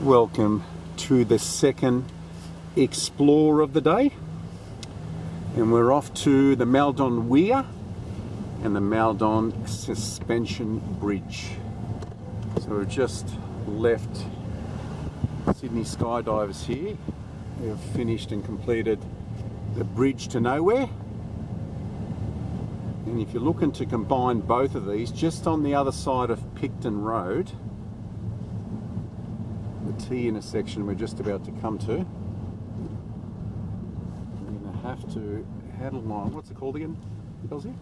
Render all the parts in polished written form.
Welcome to the second explore of the day, and we're off to the Maldon Weir and the Maldon Suspension Bridge. So we've just left Sydney Skydivers here. We've finished and completed the bridge to nowhere, and if you're looking to combine both of these, just on the other side of Picton Road, the T intersection we're just about to come to, we're going to have to head along. What's it called again, Elsie?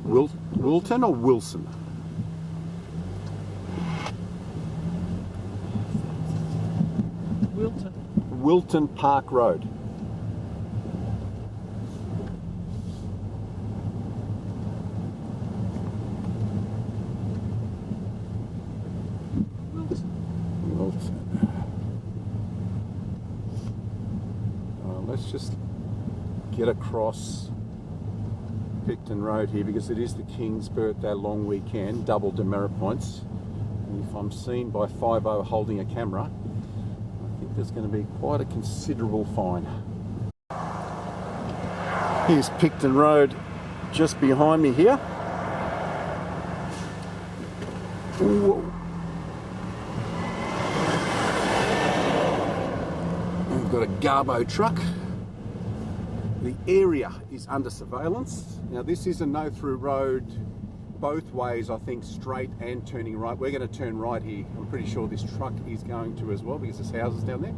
Wilton or Wilson? Wilton Park Road. Let's just get across Picton Road here because it is the King's birthday long weekend, double demerit points. And if I'm seen by 5-0 holding a camera, I think there's going to be quite a considerable fine. Here's Picton Road just behind me here. Whoa. We've got a Garbo truck. The area is under surveillance. Now this is a no-through road both ways, I think, straight and turning right. We're going to turn right here. I'm pretty sure this truck is going to as well because there's houses down there.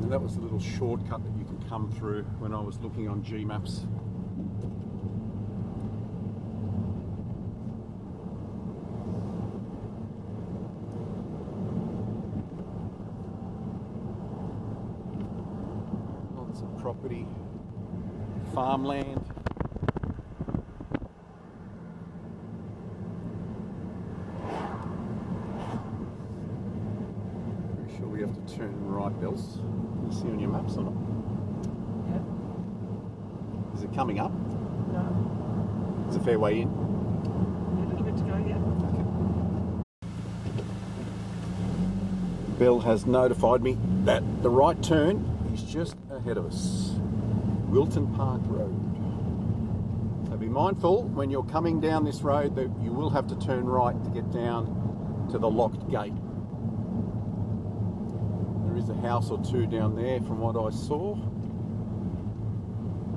And that was a little shortcut that you can come through when I was looking on G-Maps. Property, farmland. Pretty sure we have to turn right, Bells. Can you see on your maps or not? Yeah. Is it coming up? No. Is it a fair way in? A little bit to go, yeah. Okay. Bell has notified me that the right turn is just ahead of us. Wilton Park Road. So be mindful when you're coming down this road that you will have to turn right to get down to the locked gate. There is a house or two down there from what I saw.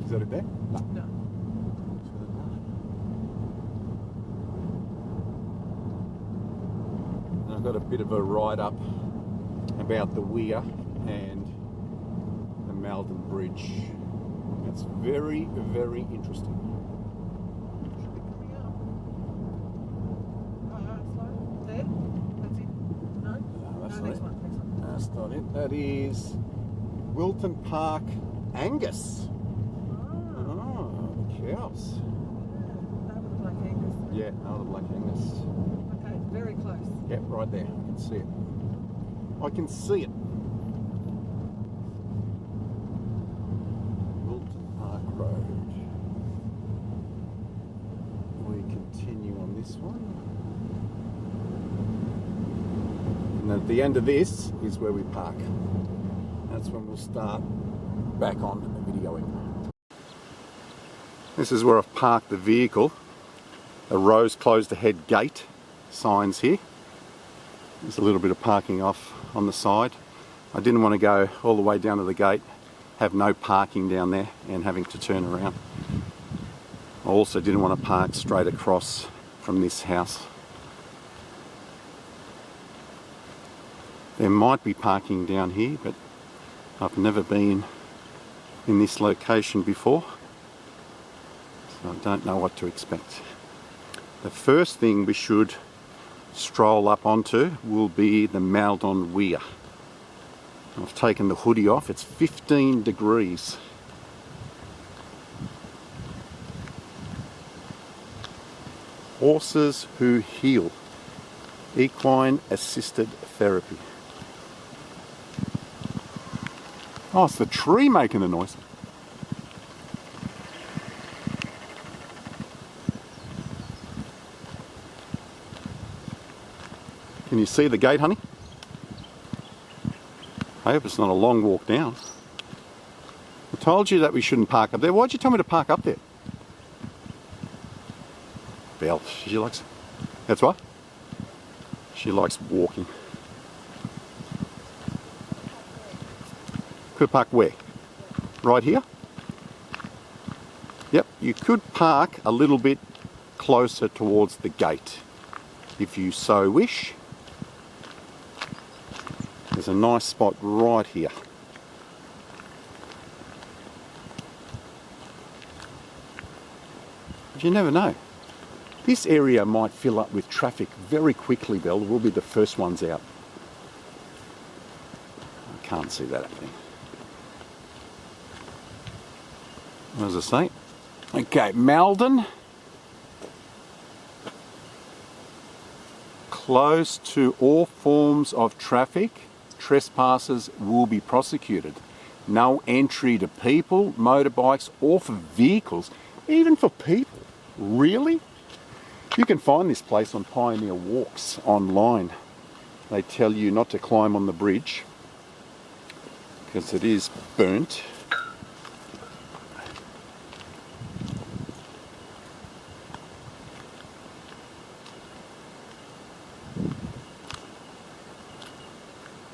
Is that it there? No. And I've got a bit of a write-up about the Weir and the Maldon Bridge. It's very, very interesting. There? That's it? No? No, that's no, not next it. one. That's not it. That is Wilton Park Angus. Oh, the cows. Yeah, over the Black Angus. Yeah, over the Black Angus. Okay, very close. Yep, right there. I can see it. I can see it. Road. We continue on this one, and at the end of this is where we park. That's when we'll start back on videoing. This is where I've parked the vehicle. A rose closed ahead gate signs here. There's a little bit of parking off on the side. I didn't want to go all the way down to the gate, have no parking down there and having to turn around. I also didn't want to park straight across from this house. There might be parking down here, but I've never been in this location before, so I don't know what to expect. The first thing we should stroll up onto will be the Maldon Weir. I've taken the hoodie off. It's 15 degrees. Horses who heal. Equine assisted therapy. Oh, it's the tree making the noise. Can you see the gate, honey? I hope it's not a long walk down. I told you that we shouldn't park up there. Why'd you tell me to park up there? Belle, she likes... That's what? She likes walking. Could park where? Right here? Yep, you could park a little bit closer towards the gate if you so wish. There's a nice spot right here. But you never know. This area might fill up with traffic very quickly, Belle. We'll be the first ones out. I can't see that happening. What does it say? Okay, Maldon. Closed to all forms of traffic. Trespassers will be prosecuted. No entry to people, motorbikes, or for vehicles. Even for people. Really? You can find this place on Pioneer Walks online. They tell you not to climb on the bridge because it is burnt.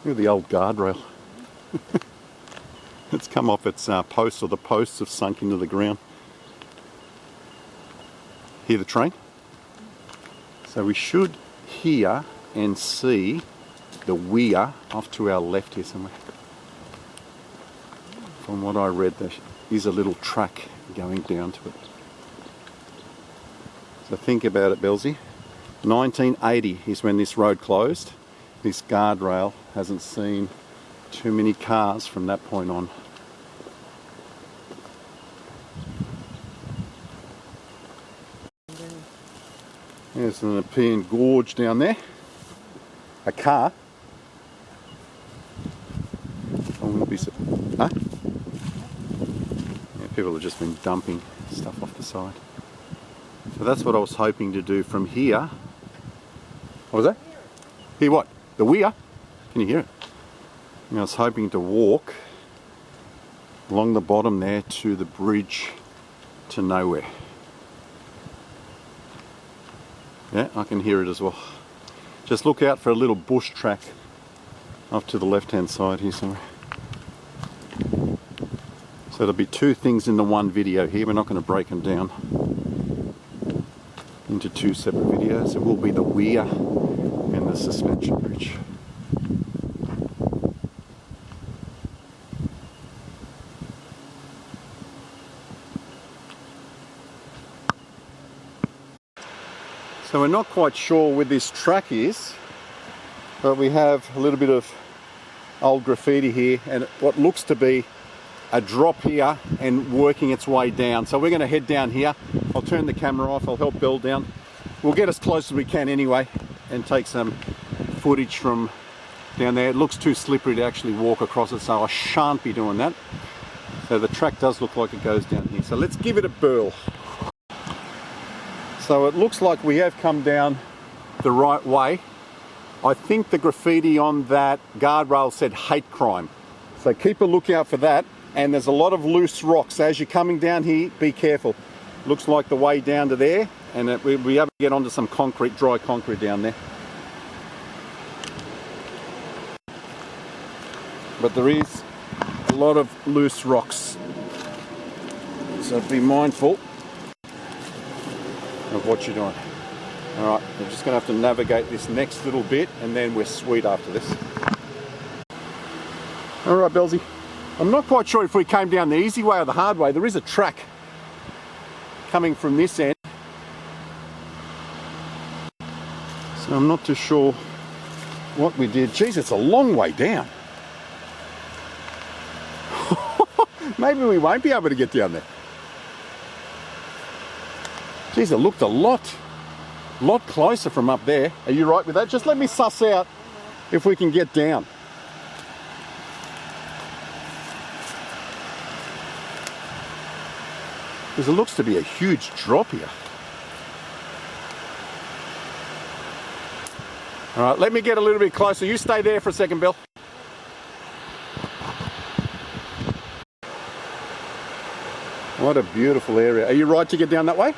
Look at the old guardrail. It's come off its posts, or the posts have sunk into the ground. Hear the train? So we should hear and see the Weir off to our left here somewhere. From what I read, there is a little track going down to it. So think about it, Belzy. 1980 is when this road closed. This guardrail hasn't seen too many cars from that point on. There's the Nepean gorge down there. A car. I wouldn't be... Huh? Yeah, people have just been dumping stuff off the side. So that's what I was hoping to do from here. What was that? Hear what? The Weir? Can you hear it? I was hoping to walk along the bottom there to the bridge to nowhere. Yeah, I can hear it as well. Just look out for a little bush track off to the left hand side here somewhere. So there'll be two things in the one video here. We're not going to break them down into two separate videos. It will be the Weir and the suspension bridge. So we're not quite sure where this track is, but we have a little bit of old graffiti here and what looks to be a drop here and working its way down. So we're going to head down here. I'll turn the camera off, I'll help Belle down. We'll get as close as we can anyway and take some footage from down there. It looks too slippery to actually walk across it, so I shan't be doing that. So the track does look like it goes down here. So let's give it a whirl. So it looks like we have come down the right way. I think the graffiti on that guardrail said hate crime. So keep a lookout for that. And there's a lot of loose rocks. As you're coming down here, be careful. Looks like the way down to there. And we have to get onto some concrete, dry concrete down there. But there is a lot of loose rocks. So be mindful of what you're doing. Alright, we're just going to have to navigate this next little bit and then we're sweet after this. Alright, Belzy. I'm not quite sure if we came down the easy way or the hard way. There is a track coming from this end. So I'm not too sure what we did. Geez, it's a long way down. Maybe we won't be able to get down there. Geez, it looked a lot closer from up there. Are you right with that? Just let me suss out if we can get down. Because it looks to be a huge drop here. All right, let me get a little bit closer. You stay there for a second, Bill. What a beautiful area. Are you right to get down that way?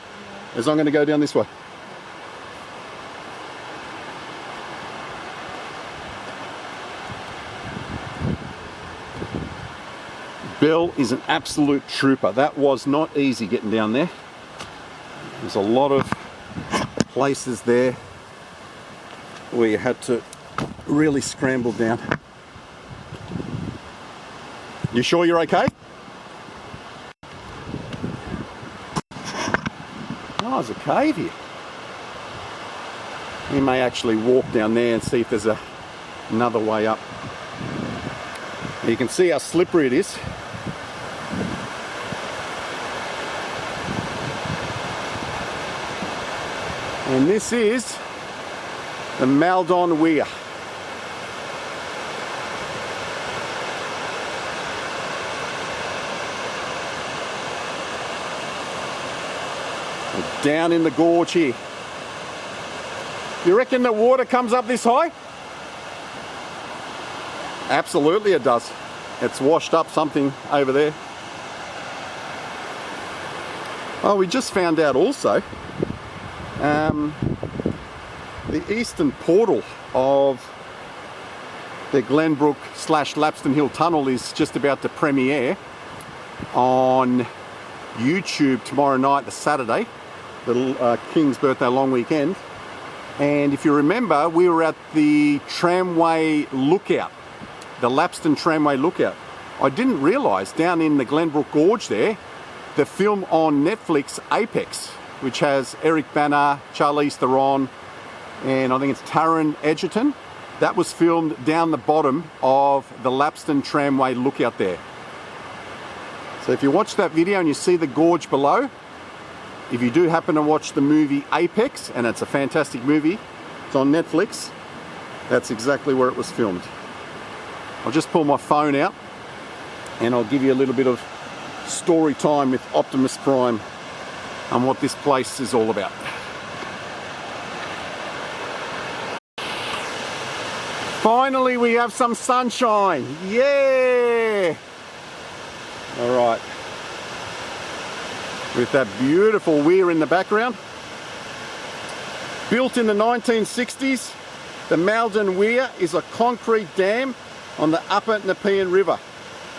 As I'm going to go down this way. Bill is an absolute trooper. That was not easy getting down there. There's a lot of places there where you had to really scramble down. You sure you're okay? Oh, there's a cave here. We may actually walk down there and see if there's another way up. You can see how slippery it is. And this is the Maldon Weir. We're down in the gorge here. You reckon the water comes up this high? Absolutely it does. It's washed up something over there. Oh, we just found out also the eastern portal of the Glenbrook / Lapston Hill Tunnel is just about to premiere on YouTube tomorrow night, the Saturday, the King's birthday long weekend. And if you remember, we were at the tramway lookout, the Lapston tramway lookout. I didn't realise down in the Glenbrook Gorge there, the film on Netflix, Apex, which has Eric Bana, Charlize Theron, and I think it's Taron Egerton, that was filmed down the bottom of the Lapston tramway lookout there. So if you watch that video and you see the gorge below, if you do happen to watch the movie Apex, and it's a fantastic movie, it's on Netflix, that's exactly where it was filmed. I'll just pull my phone out and I'll give you a little bit of story time with Optimus Prime on what this place is all about. Finally, we have some sunshine. Yeah! All right. With that beautiful weir in the background. Built in the 1960s, the Maldon Weir is a concrete dam on the upper Nepean River.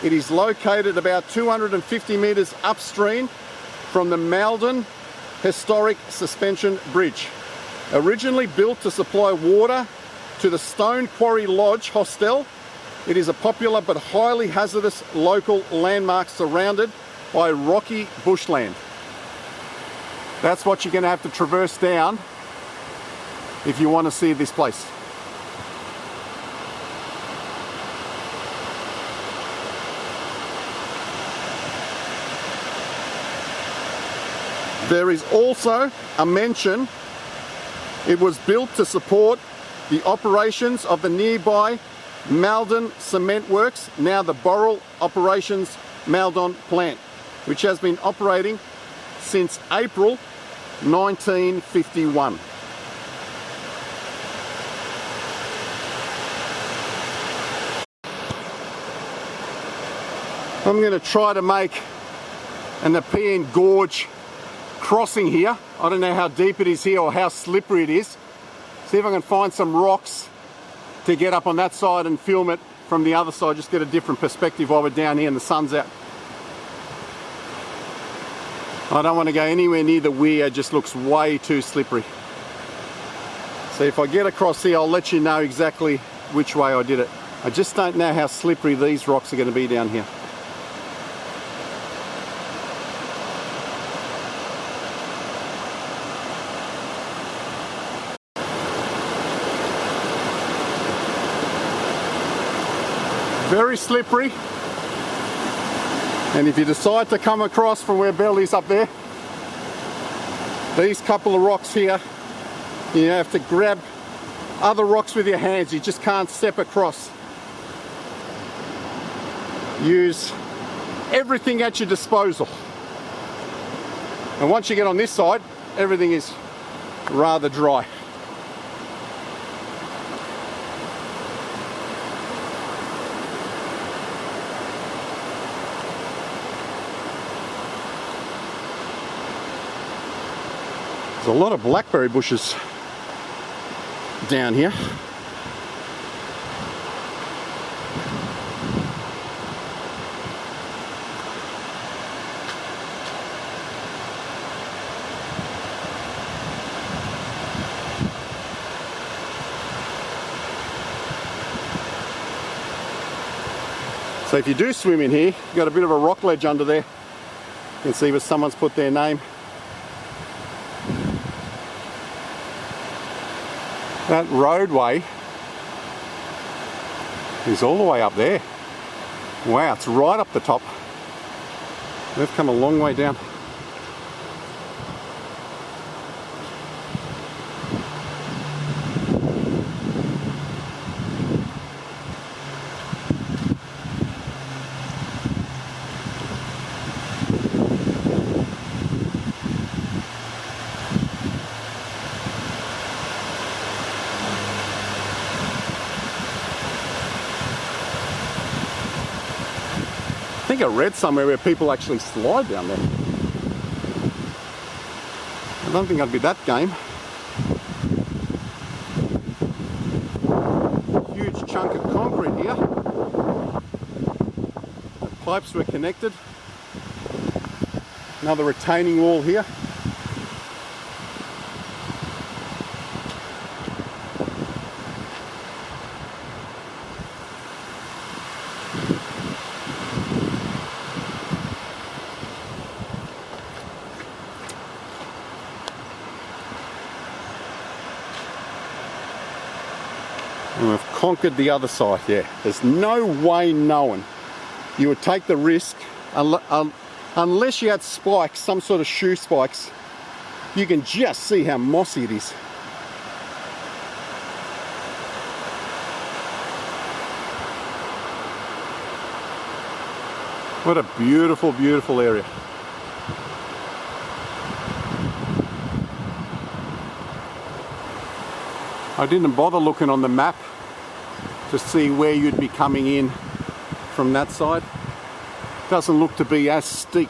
It is located about 250 metres upstream from the Maldon Historic Suspension Bridge. Originally built to supply water to the Stone Quarry Lodge Hostel, it is a popular but highly hazardous local landmark surrounded by rocky bushland. That's what you're going to have to traverse down if you want to see this place. There is also a mention it was built to support the operations of the nearby Maldon Cement Works, now the Boral Operations Maldon plant, which has been operating since April 1951. I'm going to try to make a Nepean gorge crossing here. I don't know how deep it is here or how slippery it is. See if I can find some rocks to get up on that side and film it from the other side, just get a different perspective while we're down here and the sun's out. I don't want to go anywhere near the weir, it just looks way too slippery. So if I get across here, I'll let you know exactly which way I did it. I just don't know how slippery these rocks are going to be down here. Very slippery, and if you decide to come across from where Bell is up there, these couple of rocks here, you have to grab other rocks with your hands, you just can't step across. Use everything at your disposal. And once you get on this side, everything is rather dry. a lot of blackberry bushes down here. So if you do swim in here, you've got a bit of a rock ledge under there. You can see where someone's put their name. That roadway is all the way up there. Wow, it's right up the top. They've come a long way down. I think I read somewhere where people actually slide down there. I don't think I'd be that game. Huge chunk of concrete here. The pipes were connected. Another retaining wall here. And we've conquered the other side. Yeah, there's no way knowing you would take the risk unless you had spikes, some sort of shoe spikes. You can just see how mossy it is. What a beautiful, beautiful area. I didn't bother looking on the map to see where you'd be coming in from that side. Doesn't look to be as steep.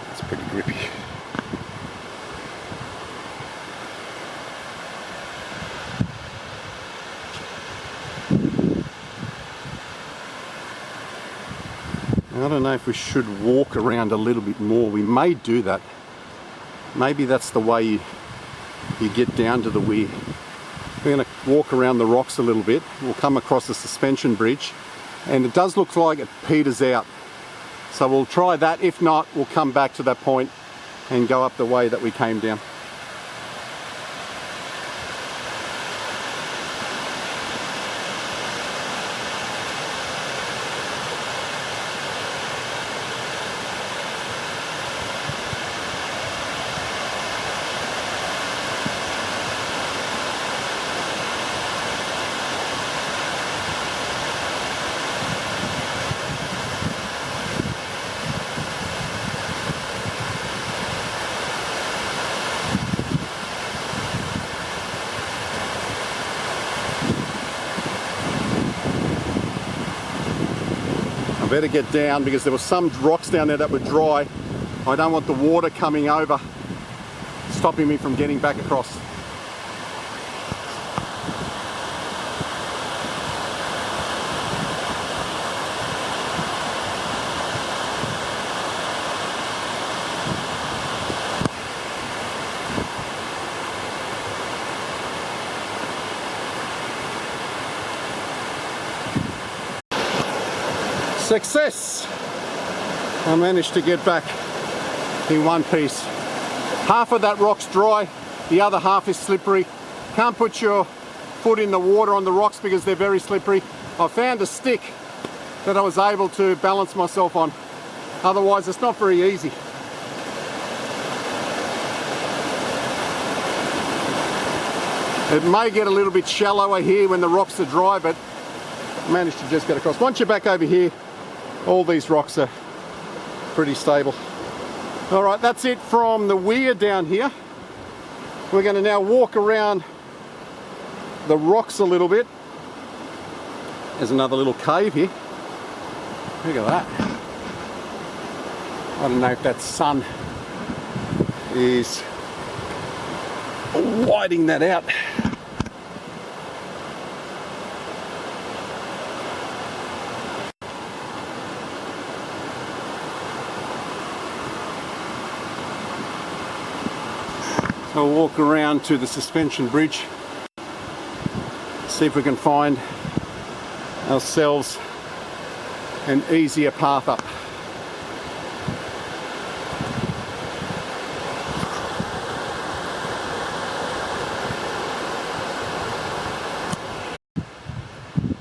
That's pretty grippy. I don't know if we should walk around a little bit more. We may do that. Maybe that's the way you get down to the Weir. We're going to walk around the rocks a little bit. We'll come across the suspension bridge, and it does look like it peters out. So we'll try that. If not, we'll come back to that point and go up the way that we came down. Better get down because there were some rocks down there that were dry. I don't want the water coming over, stopping me from getting back across. Success! I managed to get back in one piece. Half of that rock's dry, the other half is slippery. Can't put your foot in the water on the rocks because they're very slippery. I found a stick that I was able to balance myself on. Otherwise it's not very easy. It may get a little bit shallower here when the rocks are dry, but I managed to just get across. Once you're back over here, all these rocks are pretty stable. All right, that's it from the Weir down here. We're going to now walk around the rocks a little bit. There's another little cave here. Look at that. I don't know if that sun is whiting that out. So we'll walk around to the suspension bridge, see if we can find ourselves an easier path up.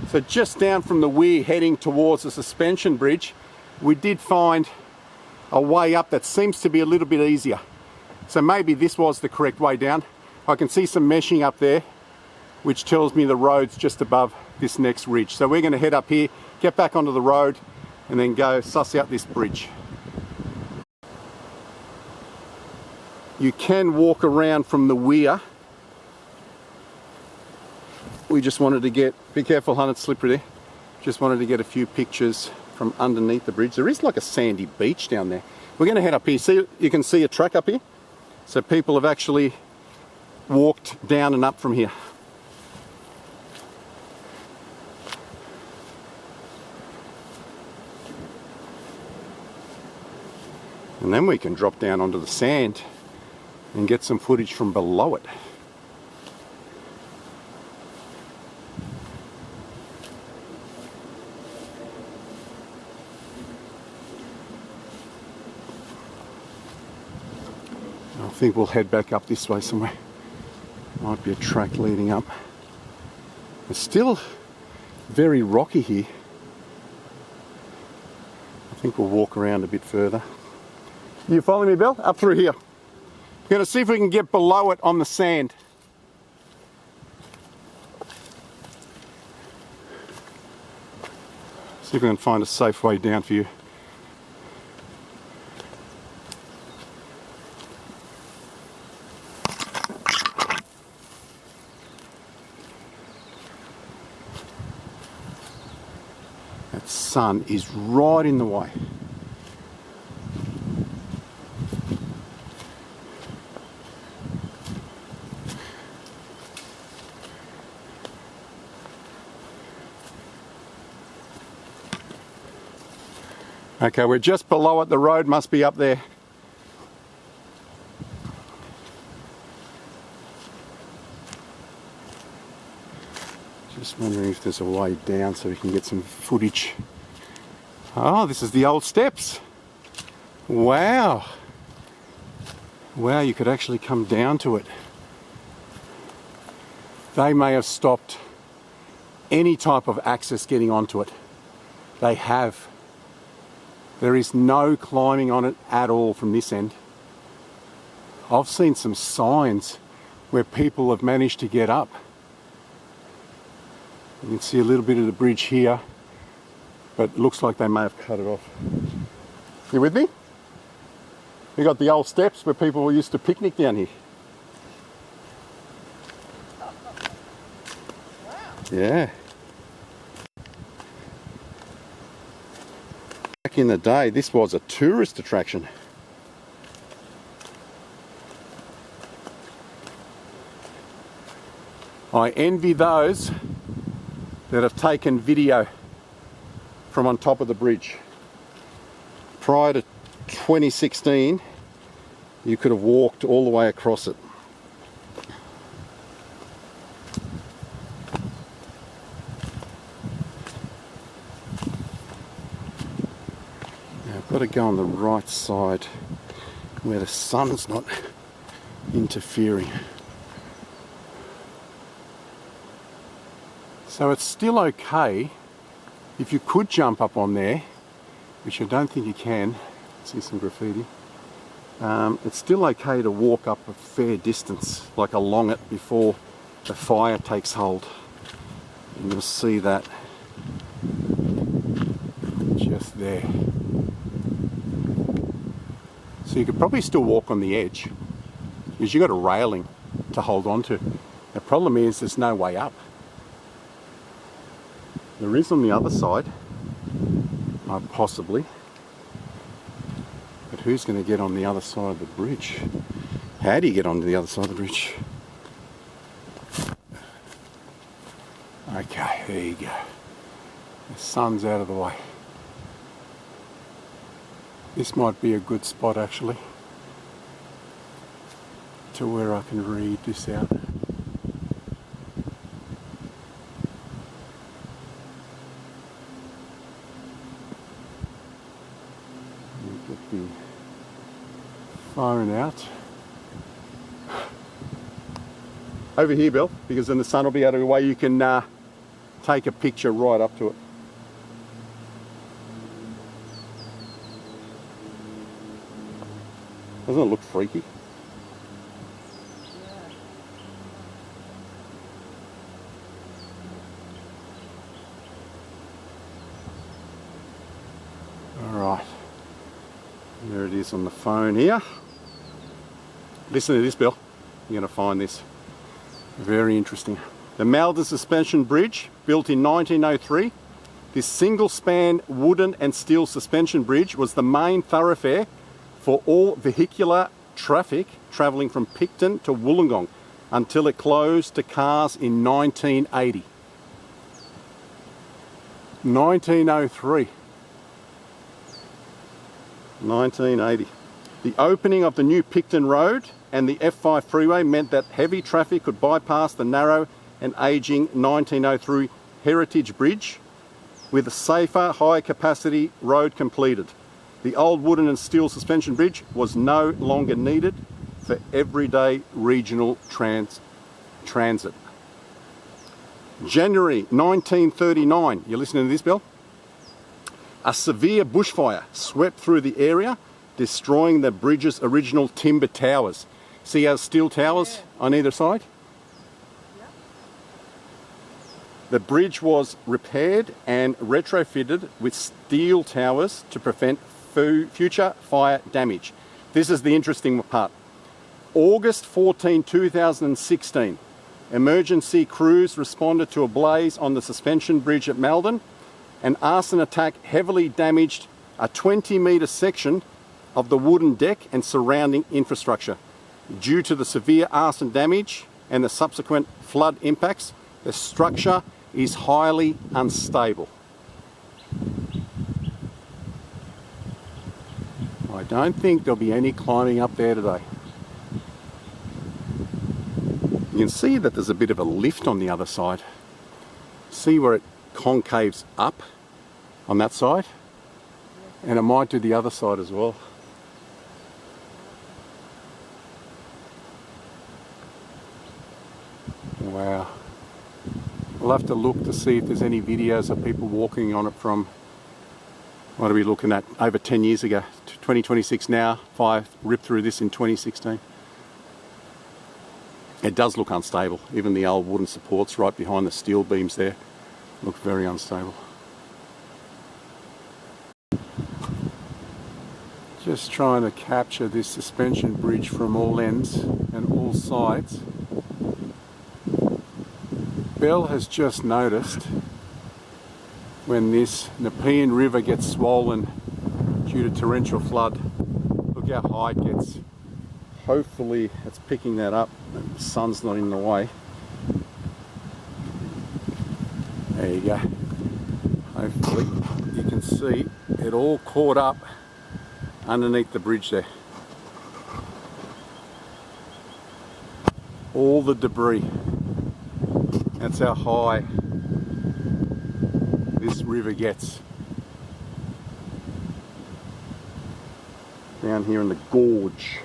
So just down from the Weir heading towards the suspension bridge, we did find a way up that seems to be a little bit easier. So maybe this was the correct way down. I can see some meshing up there, which tells me the road's just above this next ridge. So we're going to head up here, get back onto the road, and then go suss out this bridge. You can walk around from the Weir. We just wanted to get, be careful, hun, it's slippery there. Just wanted to get a few pictures from underneath the bridge. There is like a sandy beach down there. We're going to head up here. See, you can see a track up here. So people have actually walked down and up from here. And then we can drop down onto the sand and get some footage from below it. I think we'll head back up this way somewhere. Might be a track leading up. It's still very rocky here. I think we'll walk around a bit further. You follow me, Bill? Up through here. We're going to see if we can get below it on the sand. See if we can find a safe way down for you. That sun is right in the way. Okay, we're just below it. The road must be up there. Just wondering if there's a way down so we can get some footage. Oh, this is the old steps. Wow. Wow, you could actually come down to it. They may have stopped any type of access getting onto it. They have. There is no climbing on it at all from this end. I've seen some signs where people have managed to get up. You can see a little bit of the bridge here, but it looks like they may have cut it off. You with me? We got the old steps where people used to picnic down here. Wow. Yeah. Back in the day, this was a tourist attraction. I envy those that have taken video from on top of the bridge. Prior to 2016, you could have walked all the way across it. Now I've got to go on the right side where the sun's not interfering. So it's still okay if you could jump up on there, which I don't think you can. See some graffiti. It's still okay to walk up a fair distance, like along it before the fire takes hold. And you'll see that just there. So you could probably still walk on the edge, because you've got a railing to hold on to. The problem is there's no way up. There is on the other side, possibly. But who's going to get on the other side of the bridge? How do you get onto the other side of the bridge? Okay, there you go. The sun's out of the way. This might be a good spot actually, to where I can read this out. Get the phone out. Over here, Bill, because then the sun will be out of the way. You can take a picture right up to it. Doesn't it look freaky? Alright, there it is on the phone here. Listen to this, Bill. You're going to find this very interesting. The Maldon Suspension Bridge, built in 1903. This single-span wooden and steel suspension bridge was the main thoroughfare for all vehicular traffic travelling from Picton to Wollongong until it closed to cars in 1980. 1903. 1980. The opening of the new Picton Road and the F5 freeway meant that heavy traffic could bypass the narrow and ageing 1903 Heritage Bridge with a safer, high-capacity road completed. The old wooden and steel suspension bridge was no longer needed for everyday regional transit. January 1939, you're listening to this, Bill? A severe bushfire swept through the area, destroying the bridge's original timber towers. See our steel towers on either side? Yep. The bridge was repaired and retrofitted with steel towers to prevent future fire damage. This is the interesting part. August 14, 2016, emergency crews responded to a blaze on the suspension bridge at Maldon. An arson attack heavily damaged a 20-metre section of the wooden deck and surrounding infrastructure. Due to the severe arson damage and the subsequent flood impacts, the structure is highly unstable. I don't think there'll be any climbing up there today. You can see that there's a bit of a lift on the other side. See where it concaves up on that side? And it might do the other side as well. Wow. We'll have to look to see if there's any videos of people walking on it from, what are we looking at, over 10 years ago. 2026 now, fire ripped through this in 2016. It does look unstable. Even the old wooden supports right behind the steel beams there look very unstable. Just trying to capture this suspension bridge from all ends and all sides. Bell has just noticed when this Nepean river gets swollen due to torrential flood. Look how high it gets. Hopefully it's picking that up and the sun's not in the way. There you go. Hopefully you can see it all caught up underneath the bridge there. All the debris. That's how high this river gets. Down here in the gorge.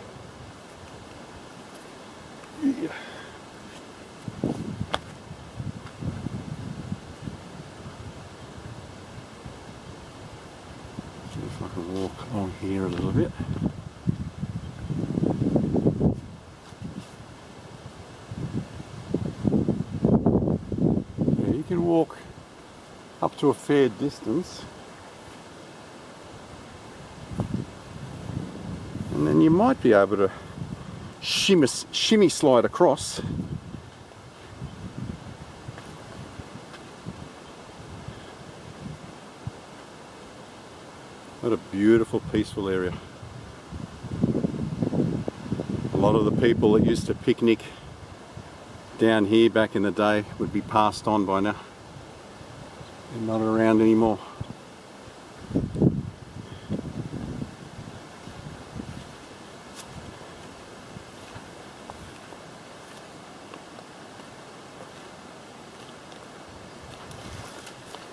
Yeah. See if I can walk along here a little bit. Yeah, you can walk up to a fair distance. And then you might be able to shimmy slide across. What a beautiful, peaceful area. A lot of the people that used to picnic down here back in the day would be passed on by now. They're not around anymore.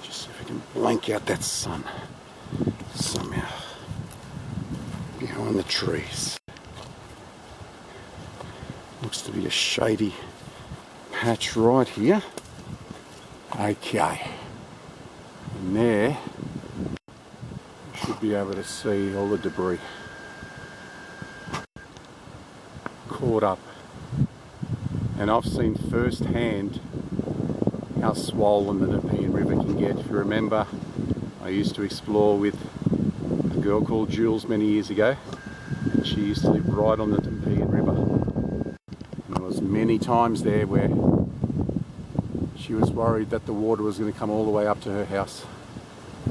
Just see if I can blank out that sun somehow behind the trees. Looks to be a shady patch right here. Okay. And there, you should be able to see all the debris caught up. And I've seen firsthand how swollen the Nepean River can get. If you remember, I used to explore with a girl called Jules many years ago, and she used to live right on the Nepean River. And there was many times there where she was worried that the water was going to come all the way up to her house.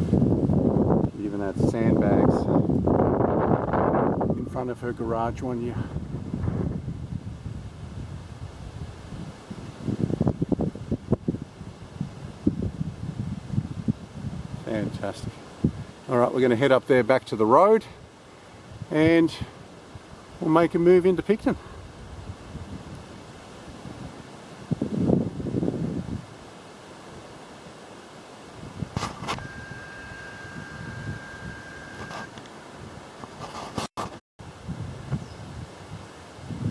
She even had sandbags in front of her garage one year. Fantastic. Alright, we're going to head up there back to the road and we'll make a move into Picton.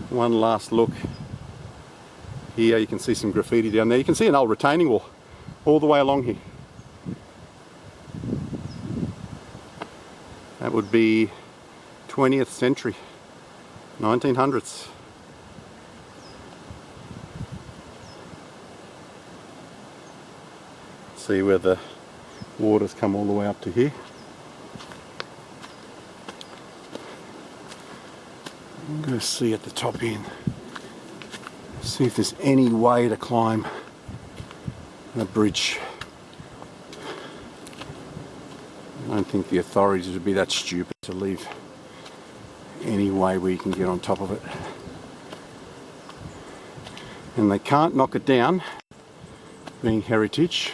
One last look here. You can see some graffiti down there. You can see an old retaining wall all the way along here. That would be 20th century, 1900s. See where the water's come all the way up to here. I'm going to see at the top end, see if there's any way to climb the bridge. I don't think the authorities would be that stupid to leave any way where you can get on top of it. And they can't knock it down, being heritage.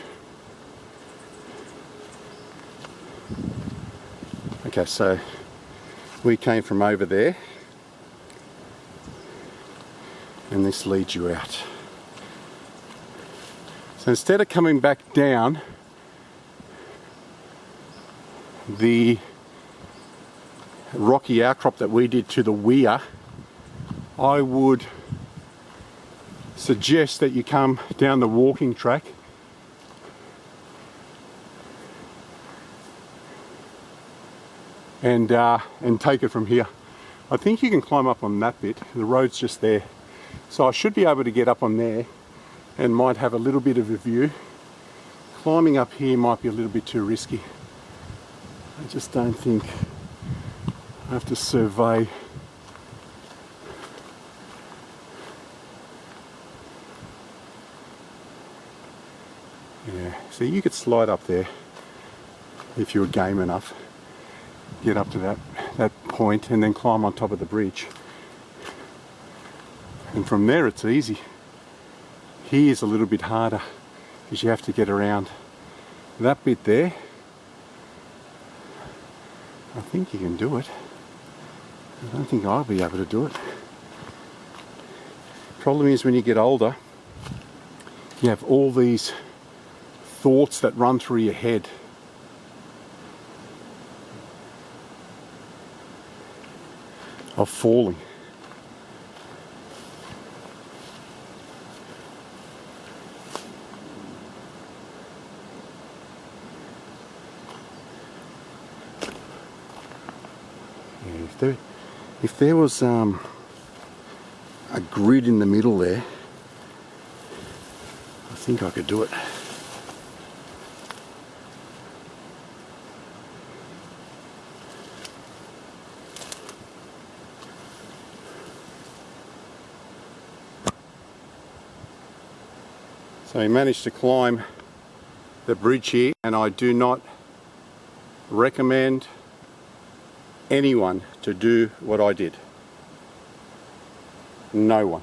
Okay, so we came from over there, and this leads you out. So instead of coming back down the rocky outcrop that we did to the Weir, I would suggest that you come down the walking track and take it from here. I think you can climb up on that bit. The road's just there, so I should be able to get up on there and might have a little bit of a view. Climbing up here might be a little bit too risky. I just don't think I have to survey. Yeah, so you could slide up there if you were game enough. Get up to that point and then climb on top of the bridge. And from there it's easy. Here's a little bit harder because you have to get around that bit there. I think you can do it. I don't think I'll be able to do it. Problem is when you get older, you have all these thoughts that run through your head. Of falling. If there was a grid in the middle there, I think I could do it. So we managed to climb the bridge here, and I do not recommend anyone to do what I did. No one.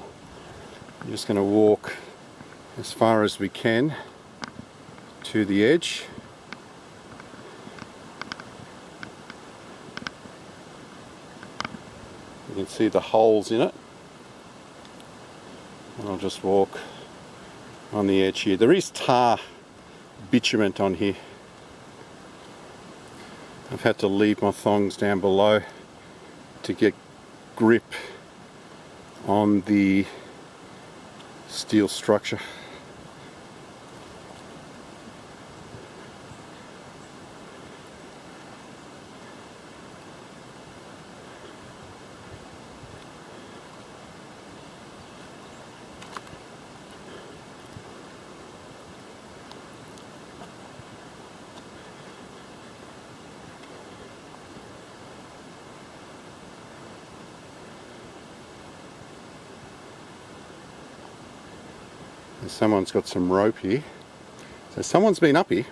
I'm just going to walk as far as we can to the edge. You can see the holes in it. And I'll just walk on the edge here. There is tar bitumen on here. I've had to leave my thongs down below to get grip on the steel structure. Someone's got some rope here. So someone's been up here.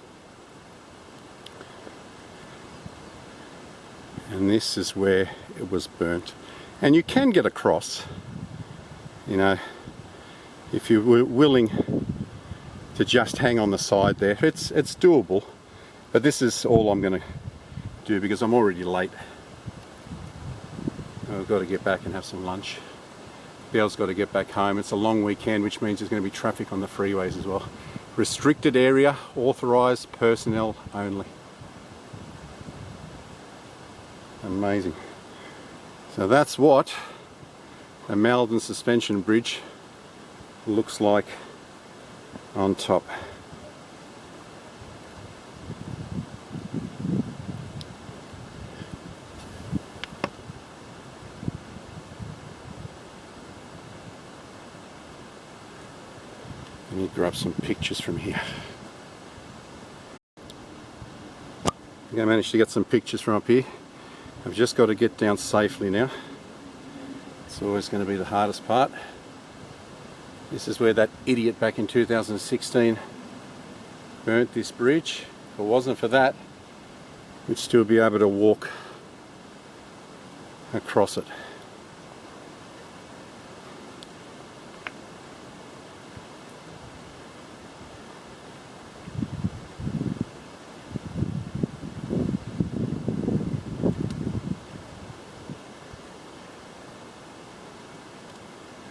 And this is where it was burnt. And you can get across, you know, if you were willing to just hang on the side there. It's doable. But this is all I'm going to do because I'm already late. I've got to get back and have some lunch. Belle's got to get back home. It's a long weekend, which means there's going to be traffic on the freeways as well. Restricted area, authorised personnel only. Amazing. So that's what a Maldon suspension bridge looks like on top. Let me grab some pictures from here. I think I managed to get some pictures from up here. I've just got to get down safely now. It's always going to be the hardest part. This is where that idiot back in 2016 burnt this bridge. If it wasn't for that, we'd still be able to walk across it.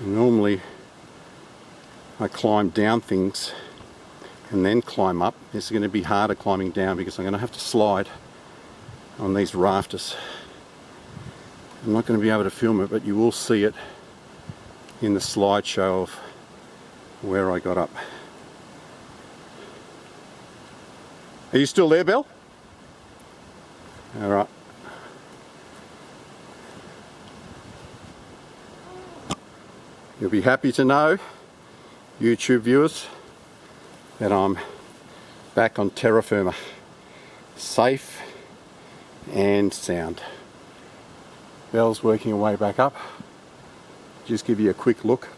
Normally I climb down things and then climb up. This is going to be harder climbing down because I'm going to have to slide on these rafters. I'm not going to be able to film it, but you will see it in the slideshow of where I got up. Are you still there, Belle? All right. You'll be happy to know, YouTube viewers, that I'm back on terra firma, safe and sound. Belle's working her way back up. Just give you a quick look.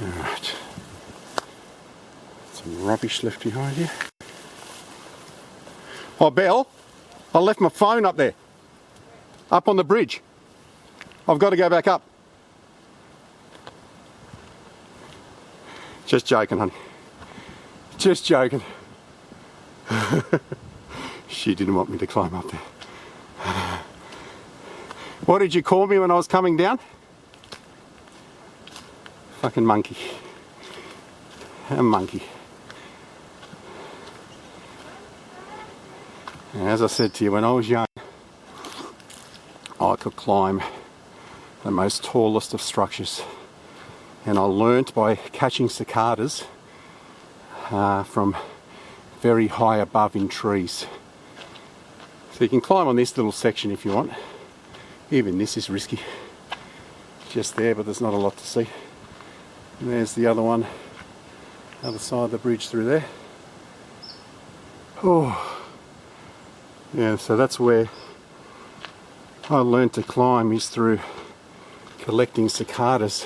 All right. Some rubbish left behind here. Oh, Belle, I left my phone up there. Up on the bridge. I've got to go back up. Just joking, honey. Just joking. She didn't want me to climb up there. What did you call me when I was coming down? Fucking monkey. A monkey. And as I said to you, when I was young, I could climb the most tallest of structures. And I learnt by catching cicadas from very high above in trees. So you can climb on this little section if you want. Even this is risky. Just there, but there's not a lot to see. And there's the other one, other side of the bridge through there. Oh. Yeah, so that's where I learned to climb, is through collecting cicadas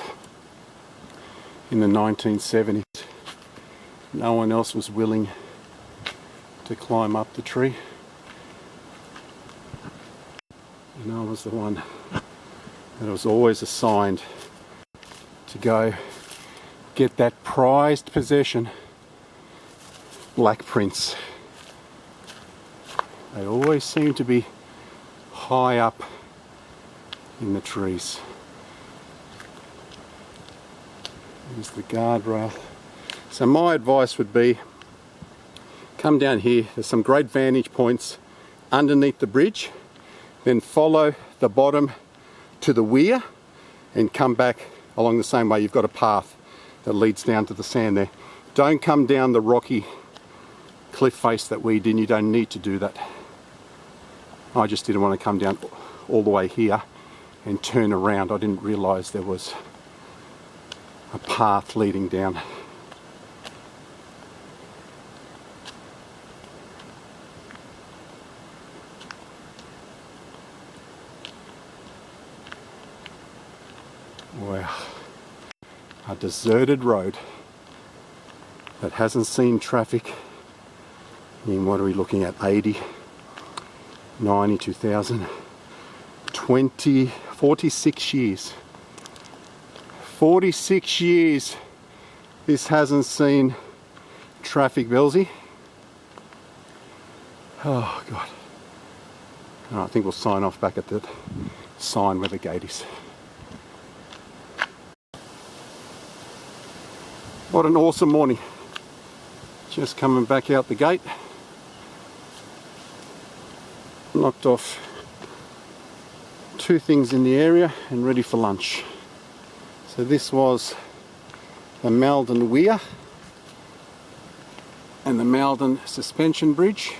in the 1970s. No one else was willing to climb up the tree, and I was the one that was always assigned to go get that prized possession, black prince. They always seem to be high up in the trees. Here's the guardrail. So my advice would be, come down here, there's some great vantage points underneath the bridge, then follow the bottom to the weir and come back along the same way. You've got a path that leads down to the sand there. Don't come down the rocky cliff face that we did. You don't need to do that. I just didn't want to come down all the way here and turn around. I didn't realise there was a path leading down. Wow, a deserted road that hasn't seen traffic in, what are we looking at, 80, 90, 2000, 20, 46 years. 46 years this hasn't seen traffic, Belzy. Oh God. Oh, I think we'll sign off back at that sign where the gate is. What an awesome morning. Just coming back out the gate. Knocked off 2 things in the area and ready for lunch. So this was the Maldon Weir and the Maldon suspension bridge.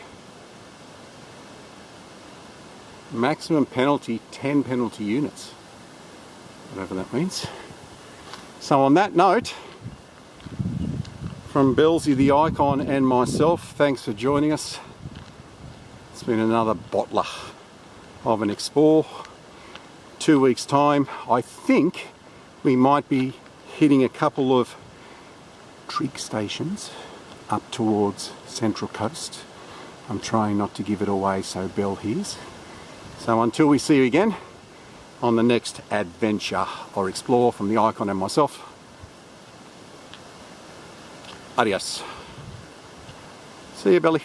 Maximum penalty, 10 penalty units. Whatever that means. So on that note, from Belzy the Icon and myself, thanks for joining us. It's been another bottler of an explore. 2 weeks time, I think we might be hitting a couple of trig stations up towards Central Coast. I'm trying not to give it away so Belle hears. So until we see you again on the next adventure or explore from the Icon and myself, adios. See you, Belly.